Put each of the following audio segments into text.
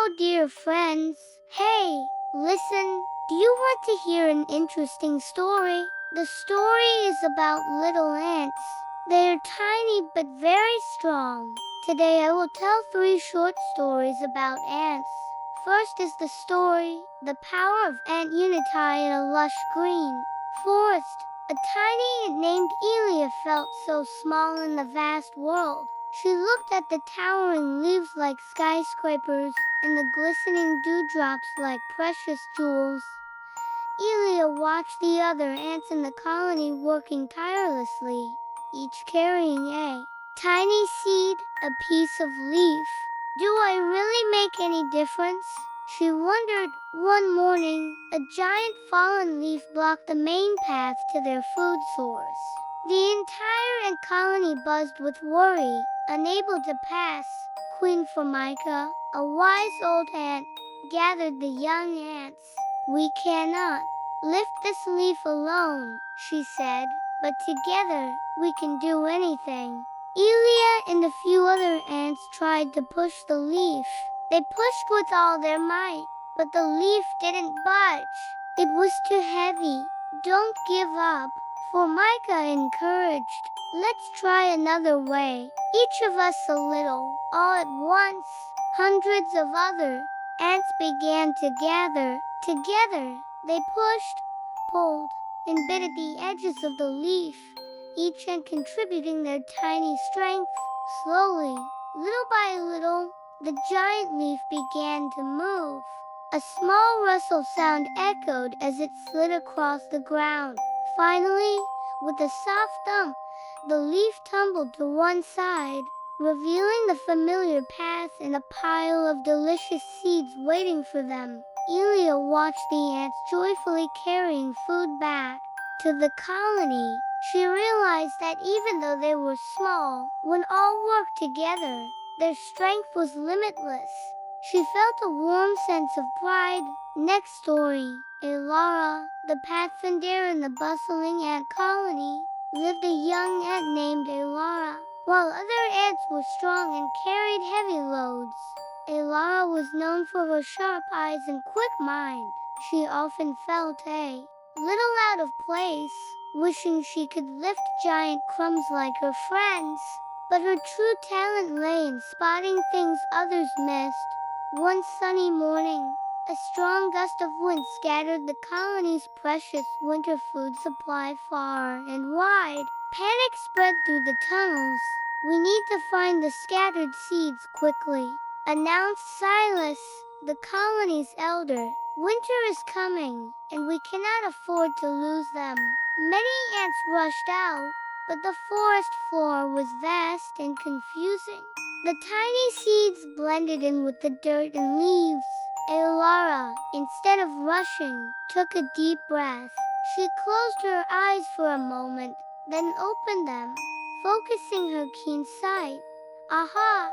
Hello, dear friends. Hey, listen. Do you want to hear an interesting story? The story is about little ants. They are tiny but very strong. Today I will tell 3 short stories about ants. First is the story, The Power of Ant Unity in a Lush Green Forest. A tiny ant named Elara felt so small in the vast world. She looked at the towering leaves like skyscrapers, and the glistening dewdrops like precious jewels. Elara watched the other ants in the colony working tirelessly, each carrying a tiny seed, a piece of leaf. Do I really make any difference? She wondered. One morning, a giant fallen leaf blocked the main path to their food source. The entire ant colony buzzed with worry, unable to pass. Queen Formica, a wise old ant, gathered the young ants. We cannot lift this leaf alone, she said, but together we can do anything. Elara and a few other ants tried to push the leaf. They pushed with all their might, but the leaf didn't budge. It was too heavy. Don't give up, Formica encouraged. Let's try another way. Each of us a little. All at once, hundreds of other ants began to gather. Together, they pushed, pulled, and bit at the edges of the leaf, each ant contributing their tiny strength. Slowly, little by little, the giant leaf began to move. A small rustle sound echoed as it slid across the ground. Finally, with a soft thump, the leaf tumbled to one side, revealing the familiar path and a pile of delicious seeds waiting for them. Elara watched the ants joyfully carrying food back to the colony. She realized that even though they were small, when all worked together, their strength was limitless. She felt a warm sense of pride. Next story, Elara, the Pathfinder in the bustling ant colony, lived a young ant named Elara. While other ants were strong and carried heavy loads, Elara was known for her sharp eyes and quick mind. She often felt a little out of place, wishing she could lift giant crumbs like her friends. But her true talent lay in spotting things others missed. One sunny morning, a strong gust of wind scattered the colony's precious winter food supply far and wide. Panic spread through the tunnels. We need to find the scattered seeds quickly, announced Silas, the colony's elder. Winter is coming, and we cannot afford to lose them. Many ants rushed out, but the forest floor was vast and confusing. The tiny seeds blended in with the dirt and leaves. Elara, instead of rushing, took a deep breath. She closed her eyes for a moment, then opened them, focusing her keen sight. Aha!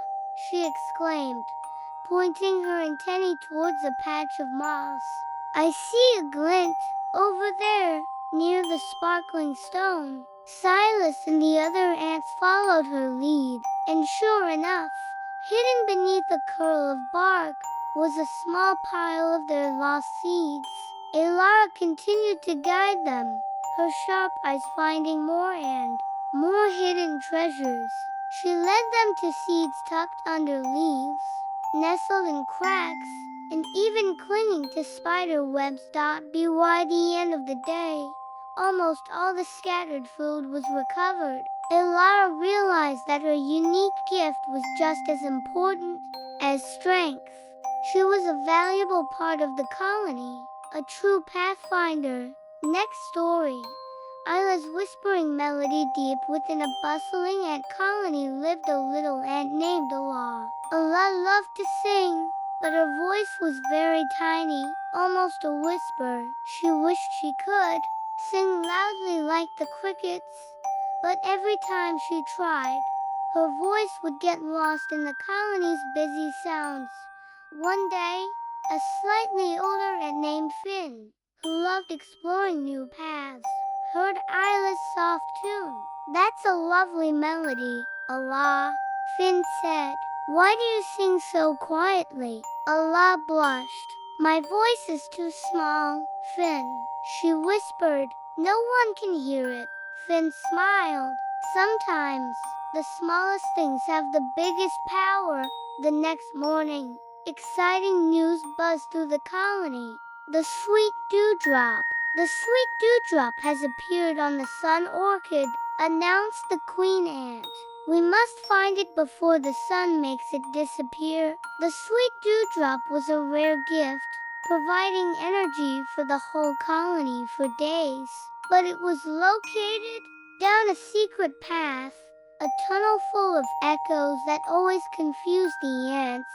She exclaimed, pointing her antennae towards a patch of moss. I see a glint over there, near the sparkling stone. Silas and the other ants followed her lead, and sure enough, hidden beneath a curl of bark was a small pile of their lost seeds. Elara continued to guide them, her sharp eyes finding more and more hidden treasures. She led them to seeds tucked under leaves, nestled in cracks, and even clinging to spider webs. By the end of the day, almost all the scattered food was recovered. Elara realized that her unique gift was just as important as strength. She was a valuable part of the colony, a true pathfinder. Next story. Ayla's whispering melody. Deep within a bustling ant colony lived a little ant named Ayla. Ayla loved to sing, but her voice was very tiny, almost a whisper. She wished she could sing loudly like the crickets, but every time she tried, her voice would get lost in the colony's busy sounds. One day, a slightly older ant named Finn, who loved exploring new paths, heard Ayla's soft tune. That's a lovely melody, Ayla, Finn said. Why do you sing so quietly? Ayla blushed. My voice is too small, Finn, she whispered. No one can hear it. Finn smiled. Sometimes, the smallest things have the biggest power. The next morning, exciting news buzzed through the colony. The sweet dewdrop. The sweet dewdrop has appeared on the sun orchid, announced the queen ant. We must find it before the sun makes it disappear. The sweet dewdrop was a rare gift, providing energy for the whole colony for days. But it was located down a secret path, a tunnel full of echoes that always confused the ants.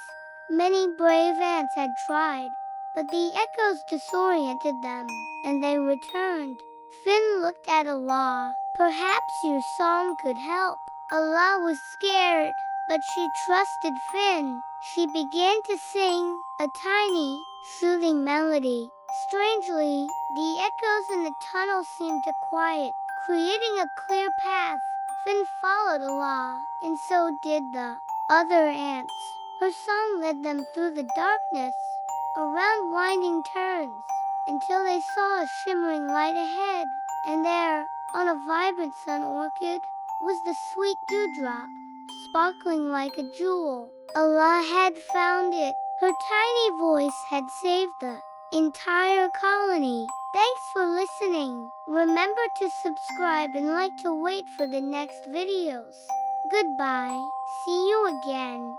Many brave ants had tried, but the echoes disoriented them, and they returned. Finn looked at Ayla. Perhaps your song could help. Ayla was scared, but she trusted Finn. She began to sing, a tiny, soothing melody. Strangely, the echoes in the tunnel seemed to quiet, creating a clear path. Finn followed Ayla, and so did the other ants. Her song led them through the darkness, around winding turns, until they saw a shimmering light ahead. And there, on a vibrant sun orchid, was the sweet dewdrop, sparkling like a jewel. Ayla had found it. Her tiny voice had saved the entire colony. Thanks for listening. Remember to subscribe and like to wait for the next videos. Goodbye. See you again.